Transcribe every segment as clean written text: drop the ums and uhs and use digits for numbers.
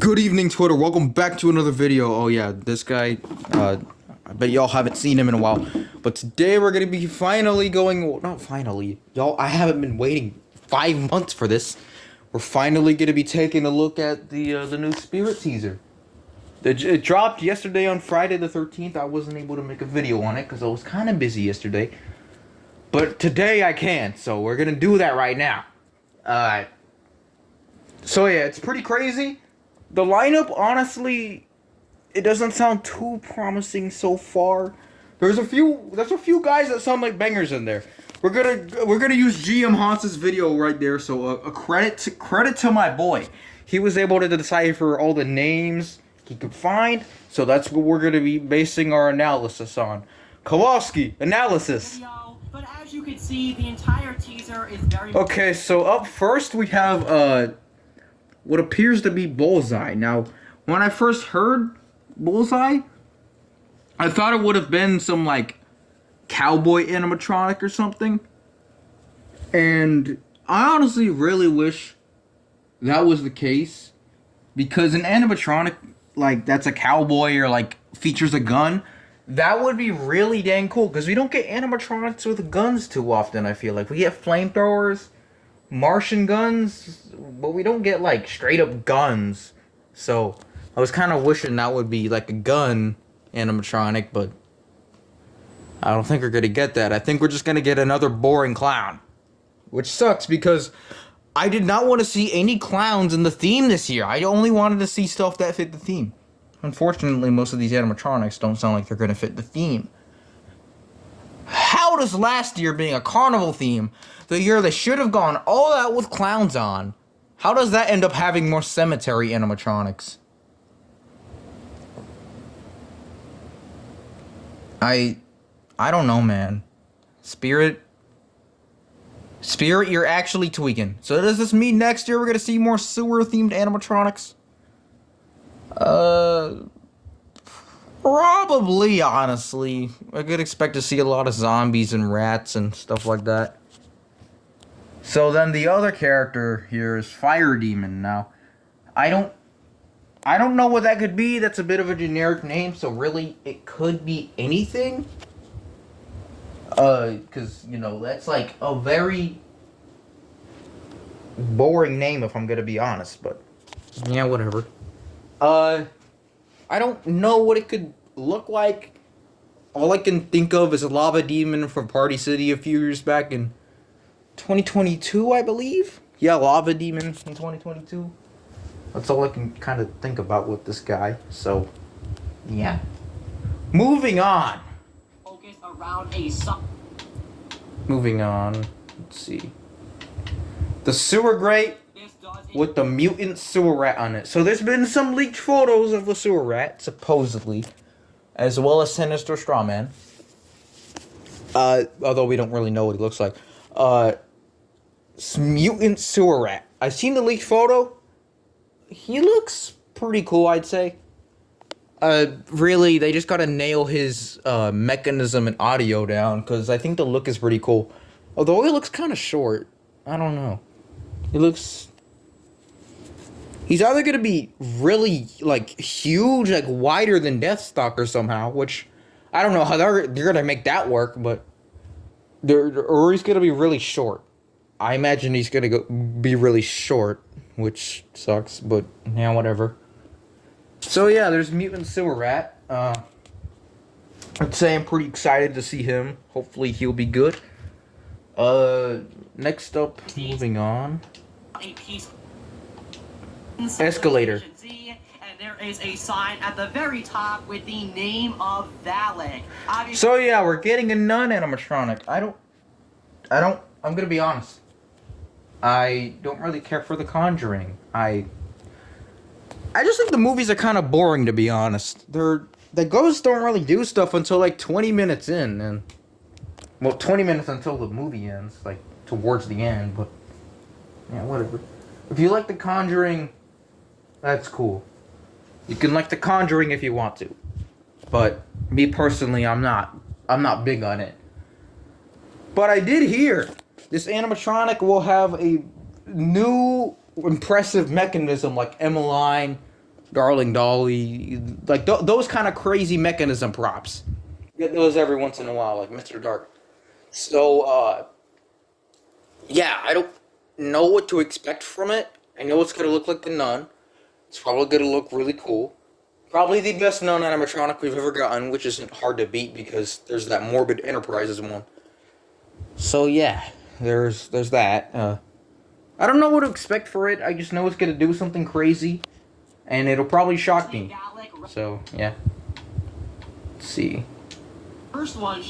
Good evening, Twitter. Welcome back to another video. Oh yeah, this guy, I bet y'all haven't seen him in a while. But today we're gonna be finally going, well, not finally, y'all, I haven't been waiting 5 months for this. We're finally gonna be taking a look at the new Spirit teaser. It dropped yesterday on Friday the 13th. I wasn't able to make a video on it because I was kind of busy yesterday. But today I can, so we're gonna do that right now. So yeah, it's pretty crazy. The lineup, honestly, it doesn't sound too promising so far. There's a few guys that sound like bangers in there. We're gonna use GM Hans's video right there. So a credit to my boy. He was able to decipher all the names he could find. So that's what we're gonna be basing our analysis on. Kowalski analysis. But as you can see, the entire teaser is very. Okay, so up first we have what appears to be Bullseye. Now, when I first heard Bullseye, I thought it would have been some, like, cowboy animatronic or something. And I honestly really wish that was the case. Because an animatronic, like, that's a cowboy or, like, features a gun, that would be really dang cool. Because we don't get animatronics with guns too often, I feel like. We get flamethrowers, Martian guns, but we don't get like straight up guns. So I was kind of wishing that would be like a gun animatronic, but I don't think we're gonna get that. I think we're just gonna get another boring clown, which sucks because I did not want to see any clowns in the theme this year. I only wanted to see stuff that fit the theme. Unfortunately, most of these animatronics don't sound like they're gonna fit the theme. How does last year being a carnival theme, the year they should have gone all out with clowns on, how does that end up having more cemetery animatronics? I don't know, man. Spirit, you're actually tweaking. So does this mean next year we're gonna see more sewer-themed animatronics? Probably, honestly. I could expect to see a lot of zombies and rats and stuff like that. So then the other character here is Fire Demon. Now, I don't know what that could be. That's a bit of a generic name, so really it could be anything. Cause you know, that's like a very boring name if I'm gonna be honest, but yeah, whatever. I don't know what it could look like. All I can think of is a lava demon from Party City a few years back in 2022, I believe. Yeah, lava demon in 2022. That's all I can kind of think about with this guy. So, yeah. Moving on. Focus around a Moving on. Let's see. The sewer grate with the mutant sewer rat on it. So there's been some leaked photos of the sewer rat, supposedly, as well as Sinister Strawman. Although we don't really know what he looks like. Mutant sewer rat. I've seen the leaked photo. He looks pretty cool, I'd say. Really, they just gotta nail his mechanism and audio down, because I think the look is pretty cool. Although he looks kind of short. I don't know. He looks... He's either going to be really, like, huge, like, wider than Deathstalker somehow, which, I don't know how they're going to make that work, but, or he's going to be really short. I imagine he's going to be really short, which sucks, but, yeah, whatever. So, yeah, there's Mutant Sewer Rat. I'd say I'm pretty excited to see him. Hopefully he'll be good. Next up, moving on. Escalator. And there is a sign at the very top with the name of Valak. So yeah, we're getting a nun animatronic. I'm gonna be honest. I don't really care for The Conjuring. I just think the movies are kind of boring, to be honest. The ghosts don't really do stuff until like 20 minutes in, and well, 20 minutes until the movie ends, like towards the end, but yeah, whatever. If you like The Conjuring, that's cool. You can like The Conjuring if you want to. But me personally, I'm not big on it. But I did hear this animatronic will have a new impressive mechanism like Emmeline Darling Dolly, like those kind of crazy mechanism props. Get those every once in a while, like Mr. Dark. So, yeah, I don't know what to expect from it. I know it's gonna look like the Nun. It's probably gonna look really cool. Probably the best Nun animatronic we've ever gotten, which isn't hard to beat because there's that Morbid Enterprises one. So yeah, there's that. I don't know what to expect for it. I just know it's gonna do something crazy, and it'll probably shock me. So yeah. Let's see. First one.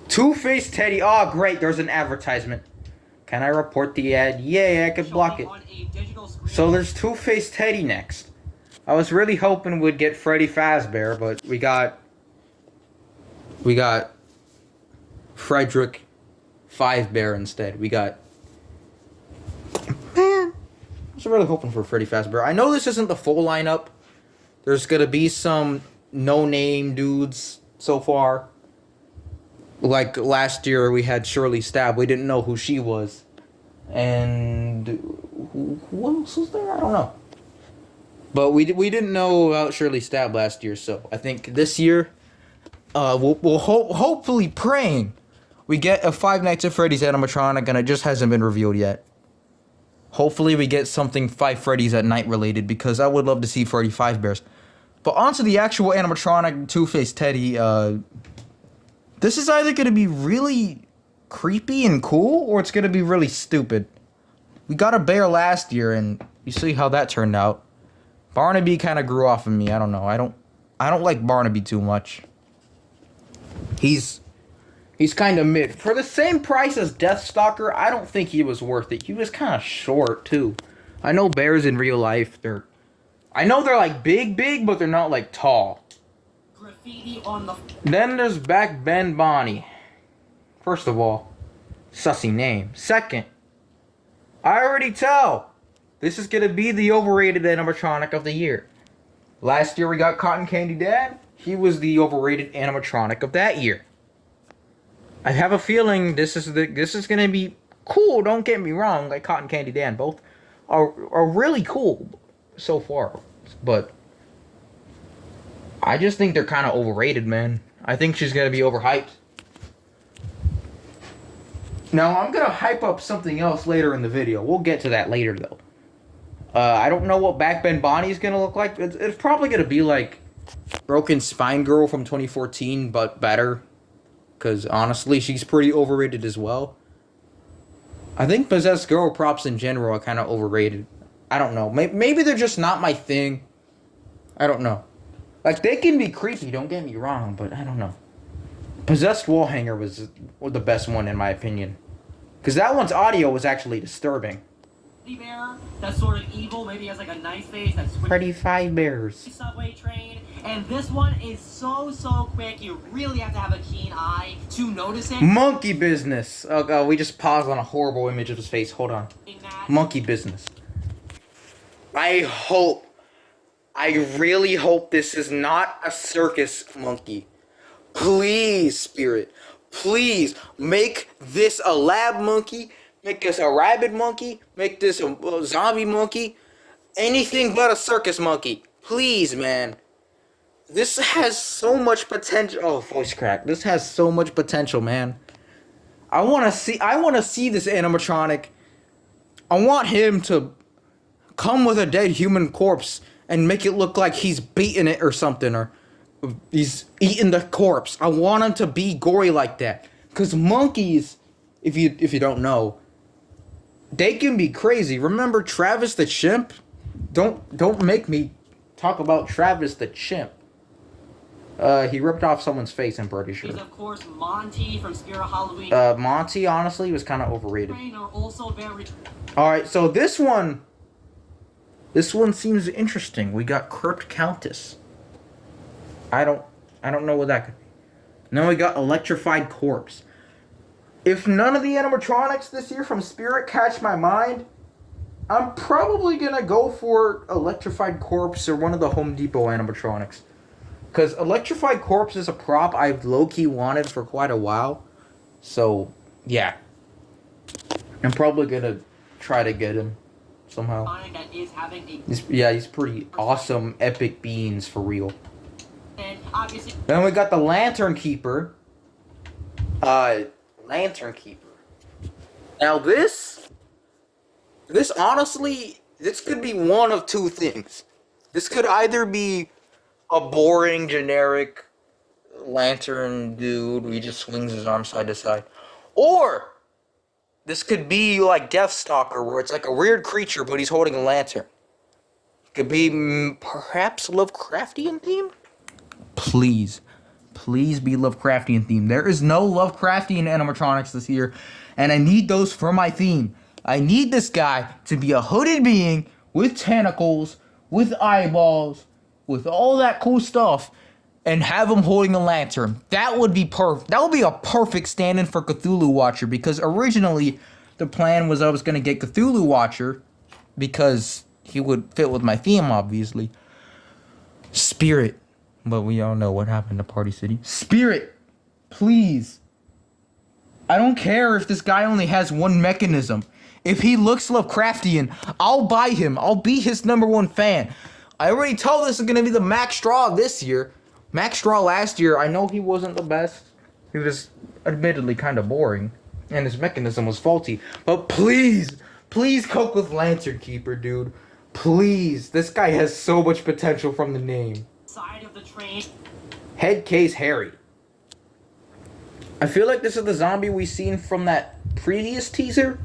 Two-Face Teddy. Oh great, there's an advertisement. Can I report the ad? Yay, I could block it. So there's Two-Face Teddy next. I was really hoping we'd get Freddy Fazbear, but we got Frederick Fivebear instead. Man, I was really hoping for Freddy Fazbear. I know this isn't the full lineup. There's gonna be some no-name dudes so far. Like last year we had Shirley Stab. We didn't know who she was. And who else was there? I don't know. But we didn't know about Shirley Stab last year, so I think this year, we'll hopefully praying we get a Five Nights at Freddy's animatronic, and it just hasn't been revealed yet. Hopefully we get something Five Freddy's at Night related, because I would love to see Freddy Fazbears. But onto the actual animatronic Two-Face Teddy. This is either going to be really creepy and cool, or it's going to be really stupid. We got a bear last year, and you see how that turned out. Barnaby kind of grew off of me. I don't know. I don't like Barnaby too much. He's kind of mid. For the same price as Deathstalker, I don't think he was worth it. He was kind of short too. I know bears in real life, I know they're like big, but they're not like tall. Graffiti on the. Then there's Back Ben Bonnie. First of all, sussy name. Second, I already tell. This is going to be the overrated animatronic of the year. Last year we got Cotton Candy Dan. He was the overrated animatronic of that year. I have a feeling this is going to be cool, don't get me wrong, like Cotton Candy Dan. Both are really cool so far. But I just think they're kind of overrated, man. I think she's going to be overhyped. Now, I'm going to hype up something else later in the video. We'll get to that later, though. I don't know what Back Ben Bonnie is going to look like. It's probably going to be like Broken Spine Girl from 2014, but better. Because, honestly, she's pretty overrated as well. I think Possessed Girl props in general are kind of overrated. I don't know. Maybe they're just not my thing. I don't know. Like, they can be creepy, don't get me wrong, but I don't know. Possessed Wallhanger was the best one, in my opinion. Because that one's audio was actually disturbing. Bear that's sort of evil, maybe has like a nice face. That's Freddy Fazbears. Subway train, and this one is so quick. You really have to have a keen eye to notice it. Monkey Business. Oh god, we just paused on a horrible image of his face. Hold on. Monkey Business. I really hope this is not a circus monkey. Please, Spirit. Please make this a lab monkey. Make this a rabbit monkey. Make this a zombie monkey. Anything but a circus monkey. Please, man. This has so much potential. Oh, voice crack. This has so much potential, man. I want to see this animatronic. I want him to come with a dead human corpse and make it look like he's beating it or something, or he's eating the corpse. I want him to be gory like that. Cause monkeys, if you don't know, they can be crazy. Remember Travis the Chimp? Don't make me talk about Travis the Chimp. He ripped off someone's face, I'm pretty sure. Of course, Monty from Spirit Halloween. Monty, honestly, was kind of overrated. Are also very... Alright, so this one seems interesting. We got Crypt Countess. I don't know what that could be. Then we got Electrified Corpse. If none of the animatronics this year from Spirit catch my mind, I'm probably gonna go for Electrified Corpse or one of the Home Depot animatronics. Because Electrified Corpse is a prop I've low-key wanted for quite a while. So, yeah. I'm probably gonna try to get him. somehow. That is having a He's pretty awesome, epic beans for real. and obviously Then we got the Lantern Keeper. Lantern Keeper. Now this honestly, this could be one of two things. This could either be a boring, generic lantern dude who he just swings his arms side to side. Or this could be like Deathstalker, where it's like a weird creature, but he's holding a lantern. It could be perhaps Lovecraftian theme? Please be Lovecraftian theme. There is no Lovecraftian animatronics this year, and I need those for my theme. I need this guy to be a hooded being with tentacles, with eyeballs, with all that cool stuff, and have him holding a lantern. That would be perfect. That would be a perfect stand-in for Cthulhu Watcher, because originally the plan was I was going to get Cthulhu Watcher because he would fit with my theme, obviously. Spirit. But we all know what happened to Party City. Spirit, please. I don't care if this guy only has one mechanism. If he looks Lovecraftian, I'll buy him. I'll be his #1 fan. I already told this is going to be the Max Straw this year. Max Straw last year, I know he wasn't the best. He was admittedly kind of boring. And his mechanism was faulty. But please cook with Lantern Keeper, dude. Please. This guy has so much potential from the name. side of the train. Head case Harry. I feel like this is the zombie we seen from that previous teaser.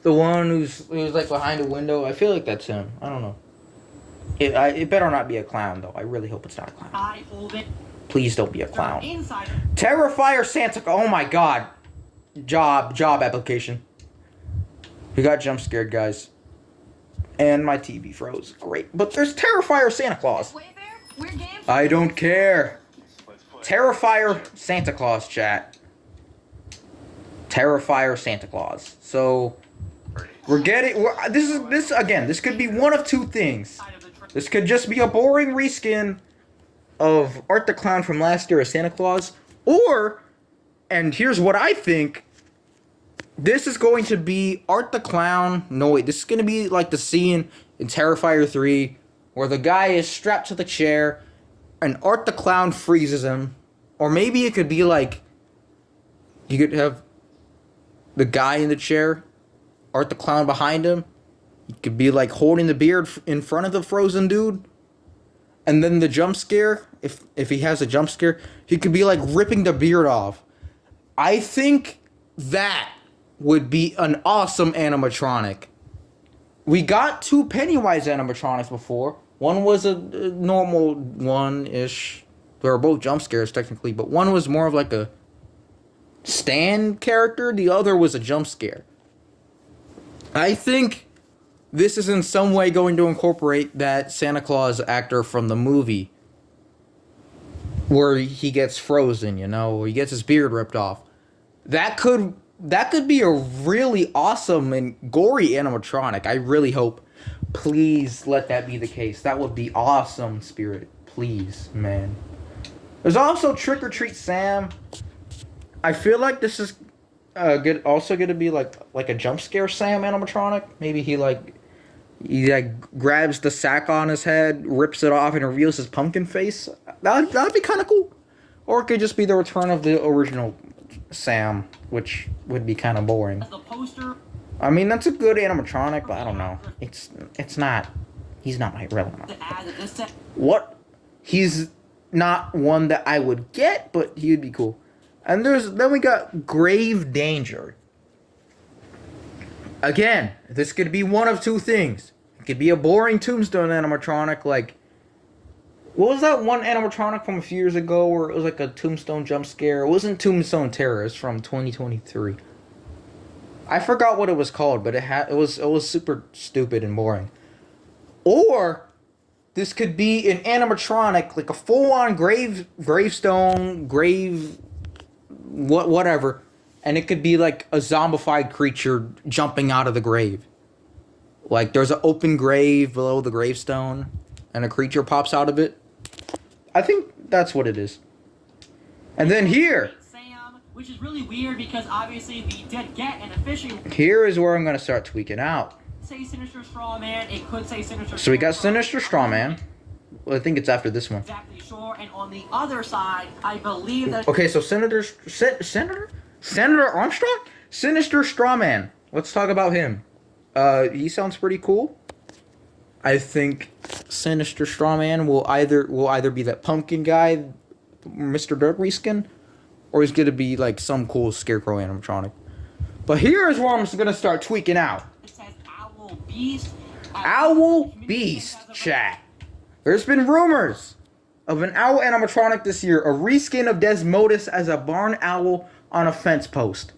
The one who's like behind a window. I feel like that's him. I don't know. It better not be a clown though. I really hope it's not a clown. I hold it. Please don't be a clown. Inside. Terrifier Santa. Oh my god. Job application. We got jump scared, guys. And my TV froze. Great. But there's Terrifier Santa Claus. I don't care. Terrifier Santa Claus, chat. Terrifier Santa Claus. So we're getting this could be one of two things. This could just be a boring reskin of Art the Clown from last year as Santa Claus, or, and here's what I think, this is going to be Art the Clown. No, wait, this is going to be like the scene in Terrifier 3 where the guy is strapped to the chair and Art the Clown freezes him. Or maybe it could be like, you could have the guy in the chair, Art the Clown behind him. He could be like holding the beard in front of the frozen dude. And then the jump scare, if he has a jump scare, he could be like ripping the beard off. I think that would be an awesome animatronic. We got 2 Pennywise animatronics before. One was a normal one-ish. They were both jump scares technically, but one was more of like a stand character. The other was a jump scare. I think this is in some way going to incorporate that Santa Claus actor from the movie where he gets frozen, you know, where he gets his beard ripped off. That could be a really awesome and gory animatronic. I really hope. Please let that be the case. That would be awesome, Spirit. Please, man. There's also Trick or Treat Sam. I feel like this is also going to be like a jump scare Sam animatronic. Maybe he grabs the sack on his head, rips it off, and reveals his pumpkin face. That'd be kind of cool. Or it could just be the return of the original Sam, which would be kind of boring. The poster. I mean, that's a good animatronic, but I don't know. It's not. He's not my real one. What? He's not one that I would get, but he would be cool. And then we got Grave Danger. Again, this could be one of two things. It could be a boring Tombstone animatronic, like, what was that one animatronic from a few years ago where it was like a Tombstone jump scare? It wasn't Tombstone Terror. It's from 2023. I forgot what it was called, but it was super stupid and boring. Or this could be an animatronic, like a full-on gravestone, whatever, and it could be like a zombified creature jumping out of the grave. Like there's an open grave below the gravestone, and a creature pops out of it. I think that's what it is. And then here, which is really weird because obviously we did get an official. Here is where I'm gonna start tweaking out. say Sinister Strawman. It could say Sinister. So we got Sinister Strawman. Well, I think it's after this one. Exactly sure. And on the other side, I believe that. Okay, so Senator Armstrong, Sinister Strawman. Let's talk about him. He sounds pretty cool. I think Sinister Strawman will either be that pumpkin guy, Mr. Dark Reskin, or he's gonna be like some cool scarecrow animatronic. But here's where I'm just gonna start tweaking out. It says Owl Beast. Owl Beast, chat. There's been rumors of an owl animatronic this year, a reskin of Desmodus as a barn owl on a fence post.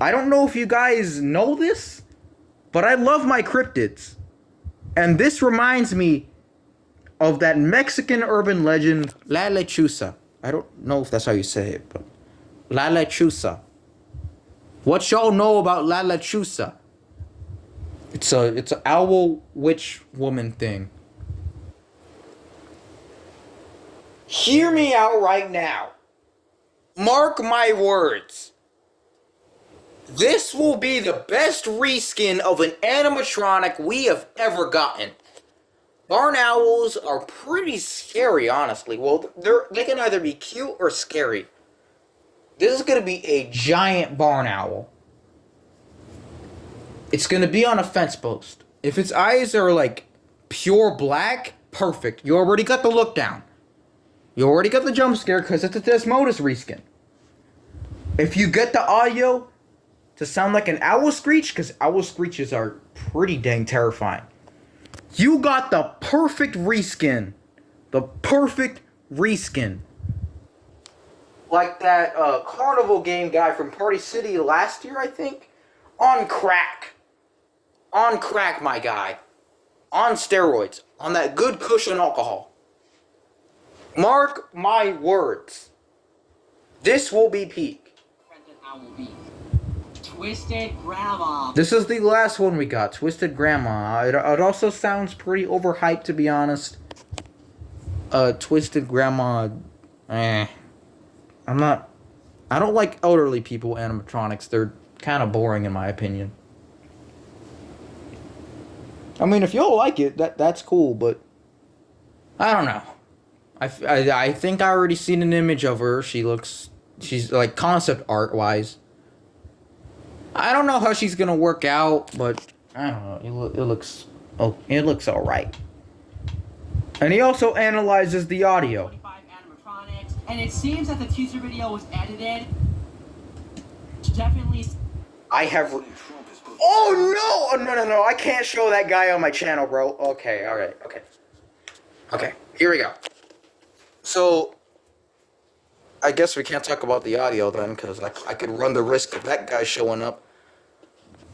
I don't know if you guys know this, but I love my cryptids. And this reminds me of that Mexican urban legend, La Lechuza. I don't know if that's how you say it, but La Lechuza. What y'all know about La Lechuza? It's an owl witch woman thing. Hear me out right now. Mark my words. This will be the best reskin of an animatronic we have ever gotten. Barn owls are pretty scary, honestly. Well, they can either be cute or scary. This is going to be a giant barn owl. It's going to be on a fence post. If its eyes are like pure black, perfect. You already got the look down. You already got the jump scare because it's a Desmodus reskin. If you get the audio to sound like an owl screech, because owl screeches are pretty dang terrifying. You got the perfect reskin. The perfect reskin. Like that carnival game guy from Party City last year, I think. On crack. On crack, my guy. On steroids. On that good cushion alcohol. Mark my words. This will be peak. Twisted Grandma. This is the last one we got, Twisted Grandma. It also sounds pretty overhyped, to be honest. Twisted Grandma, I don't like elderly people animatronics. They're kind of boring in my opinion. I mean, if y'all like it, that's cool, but I don't know. I think I already seen an image of her. She's like concept art wise. I don't know how she's gonna work out, but I don't know. It looks alright. And he also analyzes the audio. 25 animatronics, and it seems that the teaser video was edited. Definitely. I have. Oh no! I can't show that guy on my channel, bro. Okay, alright, okay. Here we go. So, I guess we can't talk about the audio then, because I could run the risk of that guy showing up.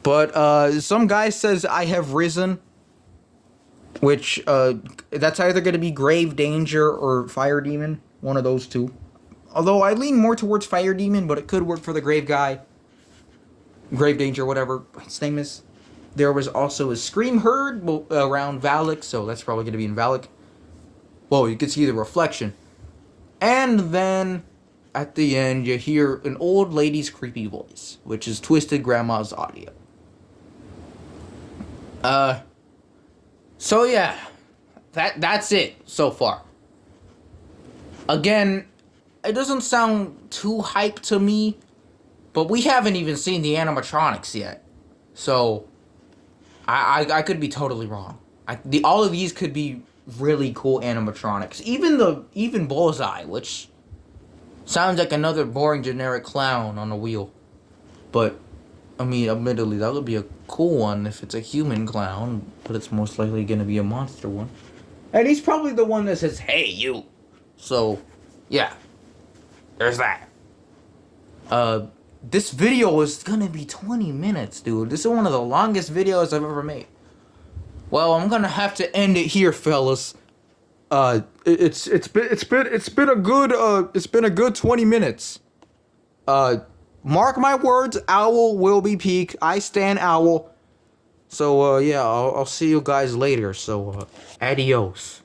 But some guy says I have risen, which that's either going to be Grave Danger or Fire Demon, one of those two. Although I lean more towards Fire Demon, but it could work for the Grave guy. Grave Danger, whatever his name is. There was also a Scream heard around Valak, so that's probably going to be in Valak. Well, you can see the reflection. And then, at the end, you hear an old lady's creepy voice, which is Twisted Grandma's audio. So yeah, that's it so far. Again, it doesn't sound too hype to me, but we haven't even seen the animatronics yet. So, I could be totally wrong. All of these could be really cool animatronics. Even Bullseye, which sounds like another boring generic clown on a wheel. But, I mean, admittedly, that would be a cool one if it's a human clown, but it's most likely going to be a monster one. And he's probably the one that says, "Hey, you." So, yeah. There's that. This video is going to be 20 minutes, dude. This is one of the longest videos I've ever made. Well, I'm going to have to end it here, fellas. It's been a good 20 minutes. Mark my words, Owl will be peak. I stand Owl. So yeah, I'll see you guys later. So adios.